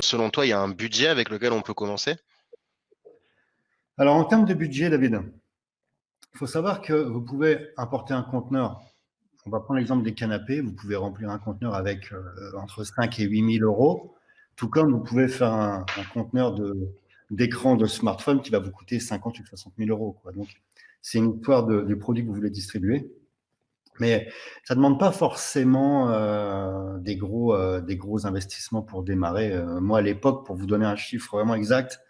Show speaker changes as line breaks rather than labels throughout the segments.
selon toi, il y a un budget avec lequel on peut commencer?
Alors, en termes de budget, David, il faut savoir que vous pouvez importer un conteneur. On va prendre l'exemple des canapés. Vous pouvez remplir un conteneur avec entre 5 et 8 000 euros, tout comme vous pouvez faire un conteneur d'écran de smartphone qui va vous coûter 50 ou 60 000 euros, quoi. Donc, c'est une histoire du produit que vous voulez distribuer. Mais ça ne demande pas forcément des gros investissements pour démarrer. Moi, à l'époque, pour vous donner un chiffre vraiment exact,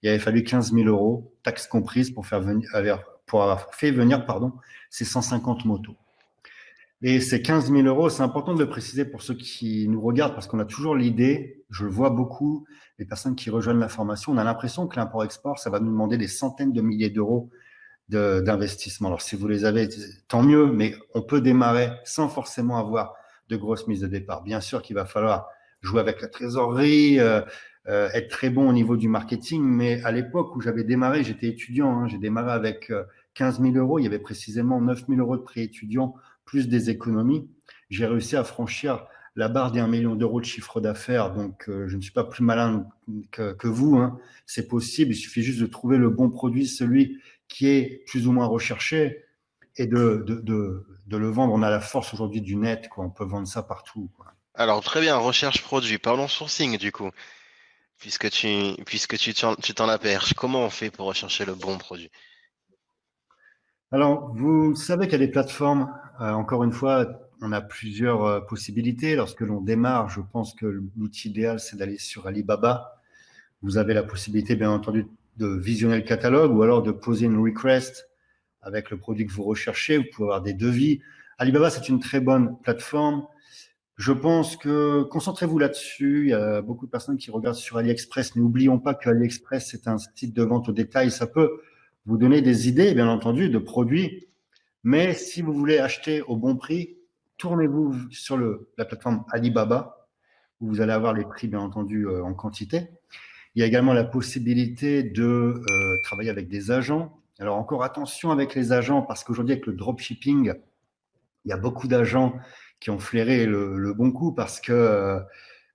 il avait fallu 15 000 euros, taxes comprises, pour avoir fait venir, pardon, ces 150 motos. Et ces 15 000 euros, c'est important de le préciser pour ceux qui nous regardent, parce qu'on a toujours l'idée, je le vois beaucoup, les personnes qui rejoignent la formation, on a l'impression que l'import-export, ça va nous demander des centaines de milliers d'euros d'investissement. Alors, si vous les avez, tant mieux, mais on peut démarrer sans forcément avoir de grosses mises de départ. Bien sûr qu'il va falloir jouer avec la trésorerie, être très bon au niveau du marketing, mais à l'époque où j'avais démarré, j'étais étudiant, hein, j'ai démarré avec 15 000 euros, il y avait précisément 9 000 euros de prêt étudiant, plus des économies. J'ai réussi à franchir la barre des 1 million d'euros de chiffre d'affaires, donc je ne suis pas plus malin que vous, hein. C'est possible, il suffit juste de trouver le bon produit, celui qui est plus ou moins recherché, et de le vendre. On a la force aujourd'hui du net, quoi. On peut vendre ça partout, quoi.
Alors, très bien, recherche produit. Parlons sourcing, du coup, puisque tu t'en la perches. Comment on fait pour rechercher le bon produit?
Alors, vous savez qu'il y a des plateformes. Encore une fois, on a plusieurs possibilités. Lorsque l'on démarre, je pense que l'outil idéal, c'est d'aller sur Alibaba. Vous avez la possibilité, bien entendu, de visionner le catalogue ou alors de poser une request avec le produit que vous recherchez. Vous pouvez avoir des devis. Alibaba, c'est une très bonne plateforme. Je pense que concentrez-vous là-dessus. Il y a beaucoup de personnes qui regardent sur AliExpress. N'oublions pas que AliExpress, c'est un site de vente au détail. Ça peut vous donner des idées, bien entendu, de produits. Mais si vous voulez acheter au bon prix, tournez-vous sur la plateforme Alibaba, où vous allez avoir les prix, bien entendu, en quantité. Il y a également la possibilité de travailler avec des agents. Alors encore attention avec les agents, parce qu'aujourd'hui, avec le dropshipping, il y a beaucoup d'agents qui ont flairé le bon coup parce que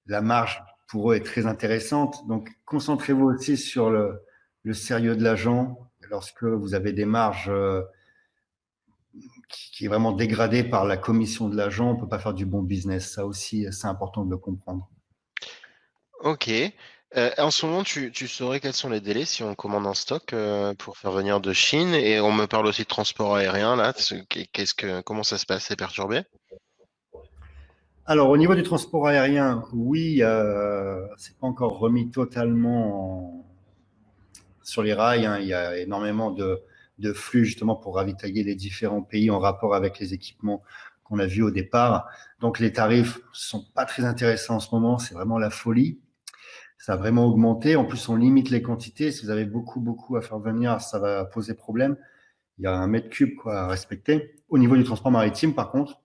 la marge pour eux est très intéressante. Donc, concentrez-vous aussi sur le sérieux de l'agent. Lorsque vous avez des marges qui est vraiment dégradée par la commission de l'agent, on ne peut pas faire du bon business. Ça aussi, c'est important de le comprendre.
Ok. En ce moment, tu saurais quels sont les délais si on commande un stock pour faire venir de Chine? Et on me parle aussi de transport aérien, là. Comment ça se passe? C'est perturbé?
Alors, au niveau du transport aérien, oui, c'est pas encore remis totalement sur les rails, hein. Il y a énormément de flux justement pour ravitailler les différents pays en rapport avec les équipements qu'on a vus au départ. Donc, les tarifs sont pas très intéressants en ce moment. C'est vraiment la folie. Ça a vraiment augmenté. En plus, on limite les quantités. Si vous avez beaucoup à faire venir, ça va poser problème. Il y a un mètre cube, quoi, à respecter. Au niveau du transport maritime, par contre,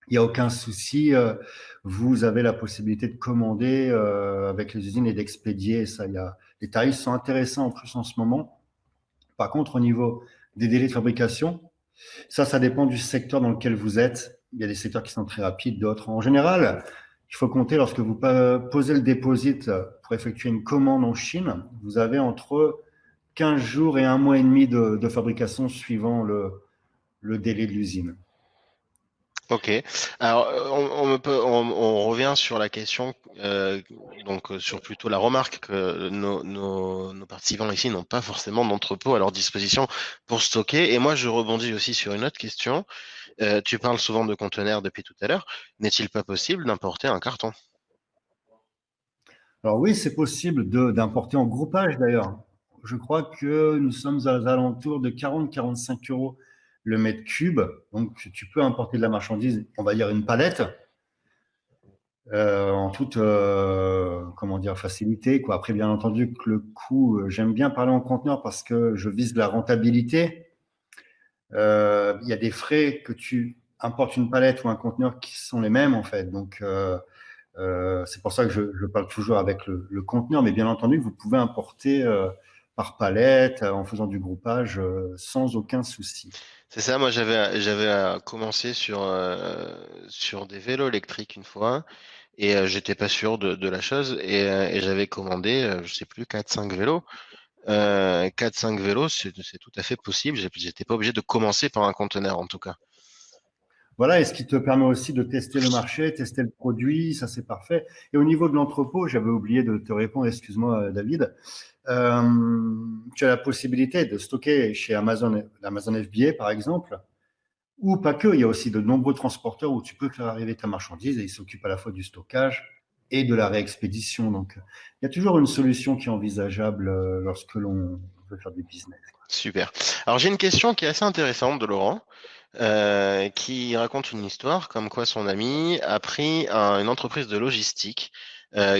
il n'y a aucun souci. Vous avez la possibilité de commander avec les usines et d'expédier. Ça, les tarifs sont intéressants en plus en ce moment. Par contre, au niveau des délais de fabrication, ça dépend du secteur dans lequel vous êtes. Il y a des secteurs qui sont très rapides, d'autres. En général, il faut compter lorsque vous posez le deposit pour effectuer une commande en Chine, vous avez entre 15 jours et un mois et demi de fabrication suivant le délai de l'usine.
Ok. Alors, on revient sur la question, sur plutôt la remarque que nos participants ici n'ont pas forcément d'entrepôt à leur disposition pour stocker. Et moi, je rebondis aussi sur une autre question. Tu parles souvent de conteneurs depuis tout à l'heure. N'est-il pas possible d'importer un carton?
Alors oui, c'est possible d'importer en groupage d'ailleurs. Je crois que nous sommes aux alentours de 40-45 euros le mètre cube. Donc tu peux importer de la marchandise, on va dire une palette, en toute comment dire, facilité, quoi. Après, bien entendu, que le coût, j'aime bien parler en conteneur parce que je vise la rentabilité. Il y a des frais que tu importes une palette ou un conteneur qui sont les mêmes en fait. Donc c'est pour ça que je parle toujours avec le conteneur, mais bien entendu, vous pouvez importer par palette en faisant du groupage sans aucun souci.
C'est ça, moi j'avais commencé sur des vélos électriques une fois. et j'étais pas sûr de la chose et j'avais commandé, je sais plus, 4-5 vélos. 4-5 vélos, c'est tout à fait possible. J'étais pas obligé de commencer par un conteneur en tout cas.
Voilà, et ce qui te permet aussi de tester le marché, tester le produit, ça c'est parfait. Et au niveau de l'entrepôt, j'avais oublié de te répondre, excuse-moi David, tu as la possibilité de stocker chez Amazon, Amazon FBA par exemple, ou pas que, il y a aussi de nombreux transporteurs où tu peux faire arriver ta marchandise et ils s'occupent à la fois du stockage et de la réexpédition. Donc, il y a toujours une solution qui est envisageable lorsque l'on veut faire du business.
Super. Alors j'ai une question qui est assez intéressante de Laurent, qui raconte une histoire comme quoi son ami a pris une entreprise de logistique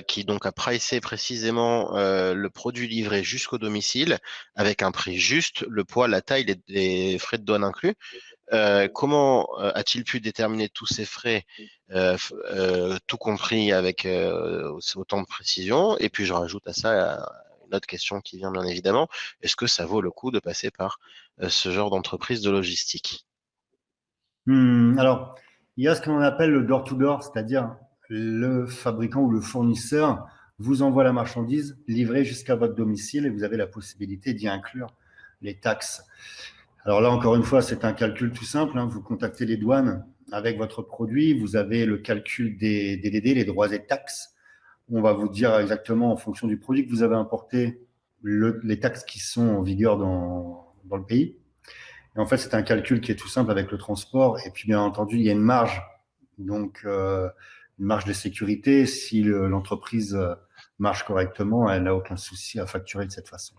qui donc a pricé précisément le produit livré jusqu'au domicile avec un prix juste, le poids, la taille, les frais de douane inclus. Comment a-t-il pu déterminer tous ces frais, tout compris avec autant de précision? Et puis je rajoute à ça une autre question qui vient bien évidemment. Est-ce que ça vaut le coup de passer par ce genre d'entreprise de logistique?
Alors, il y a ce qu'on appelle le door-to-door, c'est-à-dire le fabricant ou le fournisseur vous envoie la marchandise livrée jusqu'à votre domicile et vous avez la possibilité d'y inclure les taxes. Alors là, encore une fois, c'est un calcul tout simple, hein. Vous contactez les douanes avec votre produit, vous avez le calcul des DDD, les droits et taxes. On va vous dire exactement en fonction du produit que vous avez importé les taxes qui sont en vigueur dans le pays. Et en fait, c'est un calcul qui est tout simple avec le transport. Et puis, bien entendu, il y a une marge. Donc, une marge de sécurité. Si l'entreprise marche correctement, elle n'a aucun souci à facturer de cette façon.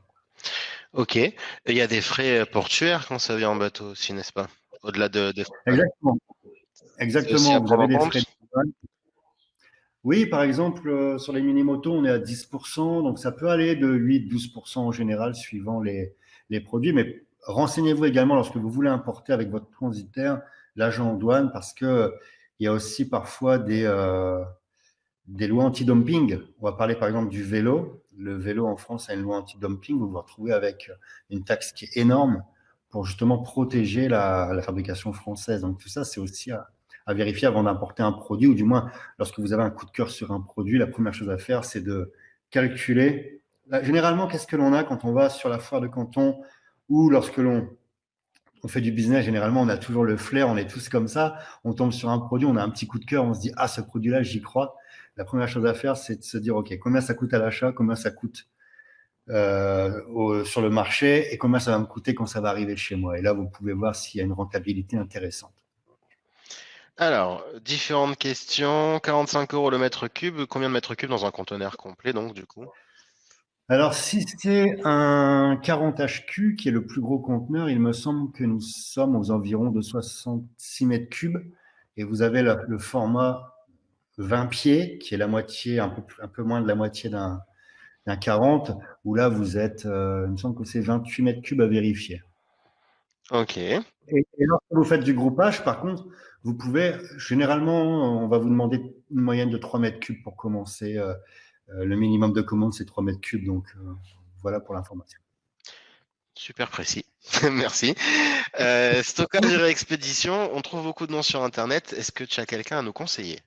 Ok. Et il y a des frais portuaires quand ça vient en bateau aussi, n'est-ce pas? Au-delà des frais de douane.
Exactement.
C'est aussi à
Exactement. Vous
prendre
avez
en
des frais
compte?
de douane. Oui, par exemple, sur les mini-motos, on est à 10%. Donc, ça peut aller de 8-12% en général, suivant les produits. Mais renseignez-vous également lorsque vous voulez importer avec votre transitaire l'agent en douane parce que il y a aussi parfois des lois anti-dumping. On va parler par exemple du vélo. Le vélo en France a une loi anti-dumping. Vous vous retrouvez avec une taxe qui est énorme pour justement protéger la fabrication française. Donc tout ça, c'est aussi à vérifier avant d'importer un produit, ou du moins lorsque vous avez un coup de cœur sur un produit, la première chose à faire, c'est de calculer. Généralement, qu'est-ce que l'on a quand on va sur la foire de Canton ou lorsque on fait du business, généralement, on a toujours le flair, on est tous comme ça. On tombe sur un produit, on a un petit coup de cœur, on se dit, ah, ce produit-là, j'y crois. La première chose à faire, c'est de se dire, OK, combien ça coûte à l'achat, combien ça coûte sur le marché et combien ça va me coûter quand ça va arriver chez moi. Et là, vous pouvez voir s'il y a une rentabilité intéressante.
Alors, différentes questions. 45 € le mètre cube. Combien de mètres cubes dans un conteneur complet, donc, du coup?
Alors, si c'est un 40 HQ, qui est le plus gros conteneur, il me semble que nous sommes aux environs de 66 mètres cubes. Et vous avez le format 20 pieds, qui est la moitié, un peu moins de la moitié d'un 40, où là, vous êtes, il me semble que c'est 28 mètres cubes à vérifier.
Ok.
Et lorsque vous faites du groupage, par contre, vous pouvez, généralement, on va vous demander une moyenne de 3 mètres cubes pour commencer. Le minimum de commande, c'est 3 mètres cubes. Donc, voilà pour l'information.
Super précis. Merci. Stockage et réexpédition. On trouve beaucoup de noms sur Internet. Est-ce que tu as quelqu'un à nous conseiller?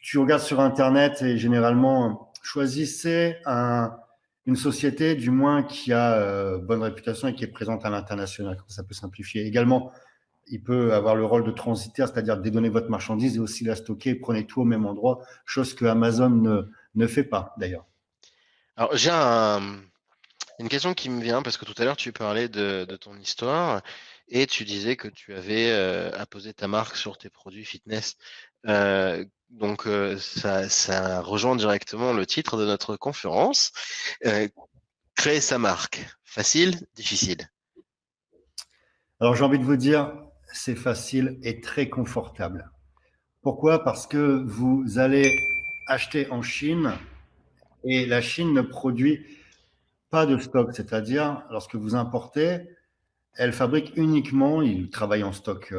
Tu regardes sur Internet et généralement, choisissez une société, du moins, qui a bonne réputation et qui est présente à l'international. Ça peut simplifier. Également, il peut avoir le rôle de transitaire, c'est-à-dire dédonner votre marchandise et aussi la stocker. Prenez tout au même endroit, chose que Amazon ne fait pas, d'ailleurs.
Alors, j'ai une question qui me vient parce que tout à l'heure tu parlais de ton histoire et tu disais que tu avais apposé ta marque sur tes produits fitness. Donc ça rejoint directement le titre de notre conférence. Euh, Créer sa marque, facile, difficile.
Alors, j'ai envie de vous dire, c'est facile et très confortable. Pourquoi? Parce que vous allez acheter en Chine et la Chine ne produit pas de stock. C'est-à-dire, lorsque vous importez, elle fabrique uniquement, il travaille en stock,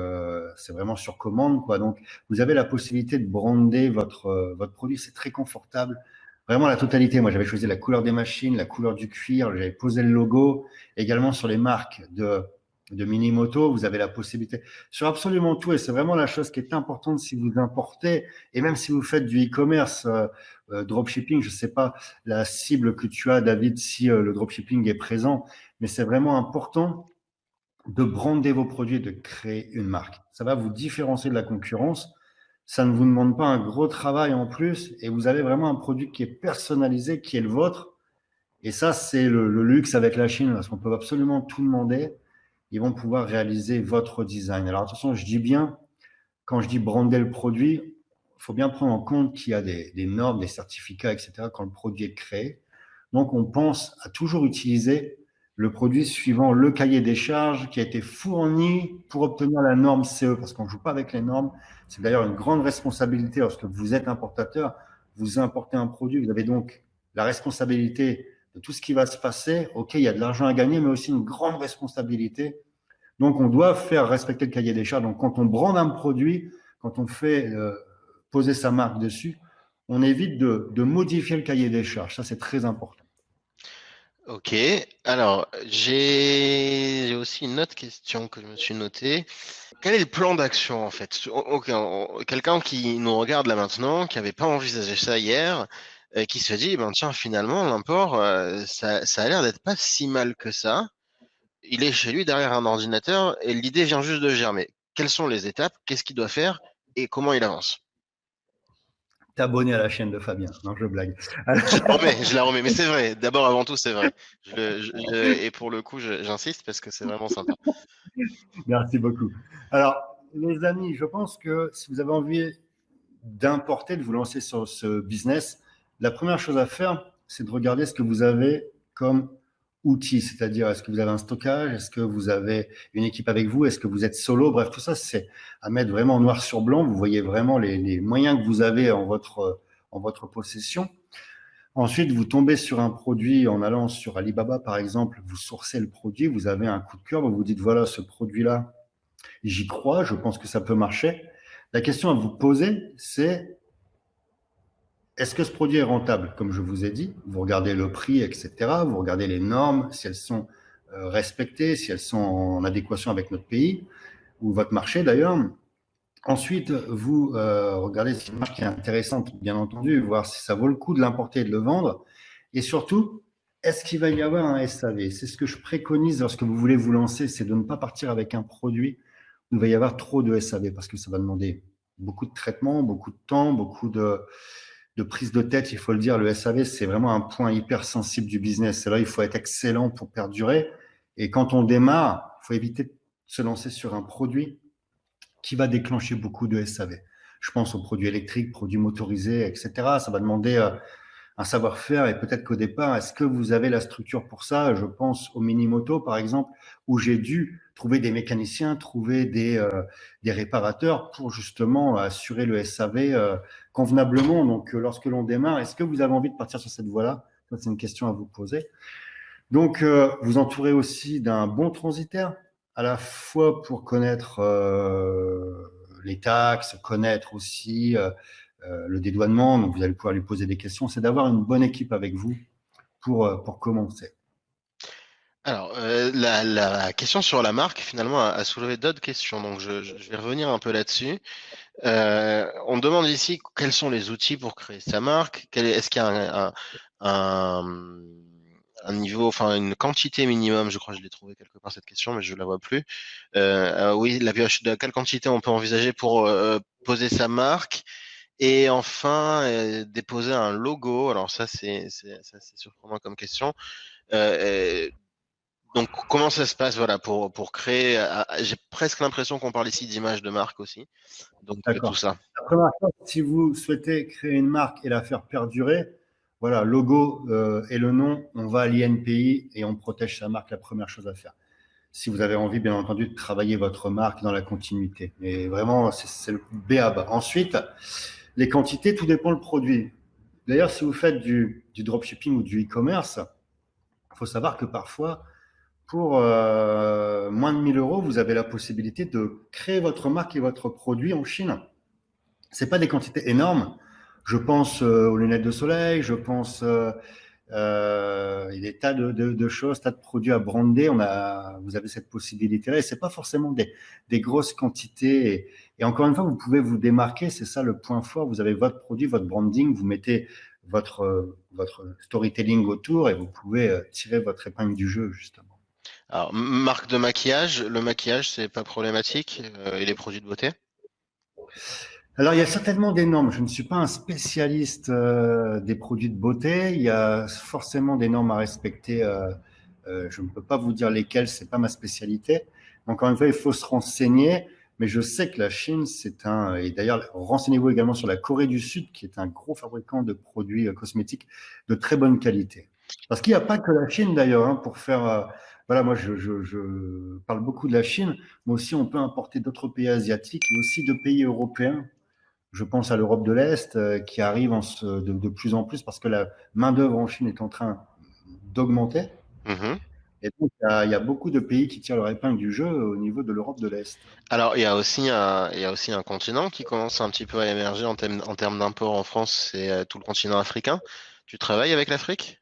c'est vraiment sur commande, quoi. Donc, vous avez la possibilité de brander votre produit. C'est très confortable. Vraiment la totalité. Moi, j'avais choisi la couleur des machines, la couleur du cuir, j'avais posé le logo, également sur les marques de de Minimoto, vous avez la possibilité sur absolument tout. Et c'est vraiment la chose qui est importante si vous importez, et même si vous faites du e-commerce, dropshipping, je ne sais pas la cible que tu as, David, si le dropshipping est présent, mais c'est vraiment important de brander vos produits, de créer une marque. Ça va vous différencier de la concurrence. Ça ne vous demande pas un gros travail en plus et vous avez vraiment un produit qui est personnalisé, qui est le vôtre. Et ça, c'est le luxe avec la Chine, parce qu'on peut absolument tout demander. Ils vont pouvoir réaliser votre design. Alors attention, je dis bien, quand je dis brander le produit, il faut bien prendre en compte qu'il y a des normes, des certificats, etc. quand le produit est créé. Donc, on pense à toujours utiliser le produit suivant le cahier des charges qui a été fourni pour obtenir la norme CE, parce qu'on ne joue pas avec les normes. C'est d'ailleurs une grande responsabilité lorsque vous êtes importateur, vous importez un produit, vous avez donc la responsabilité de tout ce qui va se passer. OK, il y a de l'argent à gagner, mais aussi une grande responsabilité. Donc, on doit faire respecter le cahier des charges. Donc, quand on brande un produit, quand on fait poser sa marque dessus, on évite de modifier le cahier des charges. Ça, c'est très important.
Ok, alors j'ai aussi une autre question que je me suis notée. Quel est le plan d'action en fait? Ok, quelqu'un qui nous regarde là maintenant, qui n'avait pas envisagé ça hier, qui se dit, ben tiens, finalement, l'import, ça a l'air d'être pas si mal que ça. Il est chez lui derrière un ordinateur et l'idée vient juste de germer. Quelles sont les étapes? Qu'est-ce qu'il doit faire? Et comment il avance?
T'abonner à la chaîne de Fabien. Non, je blague.
Je la remets, mais c'est vrai. D'abord, avant tout, c'est vrai. Et pour le coup, j'insiste parce que c'est vraiment sympa.
Merci beaucoup. Alors, les amis, je pense que si vous avez envie d'importer, de vous lancer sur ce business, la première chose à faire, c'est de regarder ce que vous avez comme outil, c'est-à-dire est-ce que vous avez un stockage, est-ce que vous avez une équipe avec vous, est-ce que vous êtes solo, bref, tout ça, c'est à mettre vraiment noir sur blanc. Vous voyez vraiment les moyens que vous avez en votre possession. Ensuite, vous tombez sur un produit en allant sur Alibaba, par exemple, vous sourcez le produit, vous avez un coup de cœur, vous vous dites, voilà, ce produit-là, j'y crois, je pense que ça peut marcher. La question à vous poser, c'est est-ce que ce produit est rentable? Comme je vous ai dit, vous regardez le prix, etc. Vous regardez les normes, si elles sont respectées, si elles sont en adéquation avec notre pays ou votre marché d'ailleurs. Ensuite, vous regardez si une marque est intéressante, bien entendu, voir si ça vaut le coup de l'importer et de le vendre. Et surtout, est-ce qu'il va y avoir un SAV? C'est ce que je préconise lorsque vous voulez vous lancer, c'est de ne pas partir avec un produit où il va y avoir trop de SAV parce que ça va demander beaucoup de traitement, beaucoup de temps, beaucoup de prise de tête. Il faut le dire, le SAV, c'est vraiment un point hyper sensible du business. C'est là, il faut être excellent pour perdurer. Et quand on démarre, il faut éviter de se lancer sur un produit qui va déclencher beaucoup de SAV. Je pense aux produits électriques, produits motorisés, etc. Ça va demander un savoir-faire et peut-être qu'au départ, est-ce que vous avez la structure pour ça? Je pense au Minimoto, par exemple, où j'ai dû trouver des mécaniciens, trouver des réparateurs pour justement assurer le SAV convenablement. Donc, lorsque l'on démarre, est-ce que vous avez envie de partir sur cette voie-là? Ça, c'est une question à vous poser. Donc, vous entourez aussi d'un bon transitaire, à la fois pour connaître les taxes, connaître aussi le dédouanement. Donc, vous allez pouvoir lui poser des questions. C'est d'avoir une bonne équipe avec vous pour commencer.
Alors, la question sur la marque, finalement, a soulevé d'autres questions. Donc, je vais revenir un peu là-dessus. On demande ici quels sont les outils pour créer sa marque. Est-ce qu'il y a un, un niveau, enfin une quantité minimum, je crois que je l'ai trouvé quelque part cette question, mais je ne la vois plus. Oui, de quelle quantité on peut envisager pour poser sa marque et enfin déposer un logo. Alors ça, c'est assez surprenant comme question. Euh, donc, comment ça se passe, voilà, pour créer. J'ai presque l'impression qu'on parle ici d'image de marque aussi. Donc, tout
D'accord.
ça.
La première chose, si vous souhaitez créer une marque et la faire perdurer, voilà, logo et le nom, on va à l'INPI et on protège sa marque, la première chose à faire. Si vous avez envie, bien entendu, de travailler votre marque dans la continuité. Et vraiment, c'est le B.A.B. Ensuite, les quantités, tout dépend le produit. D'ailleurs, si vous faites du dropshipping ou du e-commerce, il faut savoir que parfois, pour moins de 1000 euros, vous avez la possibilité de créer votre marque et votre produit en Chine. Ce n'est pas des quantités énormes. Je pense aux lunettes de soleil, je pense Il y a des tas de choses, tas de produits à brander. Vous avez cette possibilité-là. Et c'est pas forcément des grosses quantités. Et encore une fois, vous pouvez vous démarquer. C'est ça le point fort. Vous avez votre produit, votre branding. Vous mettez votre storytelling autour et vous pouvez tirer votre épingle du jeu, justement.
Alors, marque de maquillage, le maquillage, c'est pas problématique, et les produits de beauté?
Alors, il y a certainement des normes. Je ne suis pas un spécialiste des produits de beauté. Il y a forcément des normes à respecter. Je ne peux pas vous dire lesquelles, c'est pas ma spécialité. Encore une fois, il faut se renseigner. Mais je sais que la Chine, et d'ailleurs, renseignez-vous également sur la Corée du Sud, qui est un gros fabricant de produits cosmétiques de très bonne qualité. Parce qu'il n'y a pas que la Chine d'ailleurs, hein, pour faire. Voilà, moi, je parle beaucoup de la Chine, mais aussi on peut importer d'autres pays asiatiques et aussi de pays européens. Je pense à l'Europe de l'Est qui arrive de plus en plus parce que la main-d'œuvre en Chine est en train d'augmenter.
Mhm.
Et donc, il y a beaucoup de pays qui tirent leur épingle du jeu au niveau de l'Europe de l'Est.
Alors, il y a aussi un continent qui commence un petit peu à émerger en termes d'import en France, c'est tout le continent africain. Tu travailles avec l'Afrique?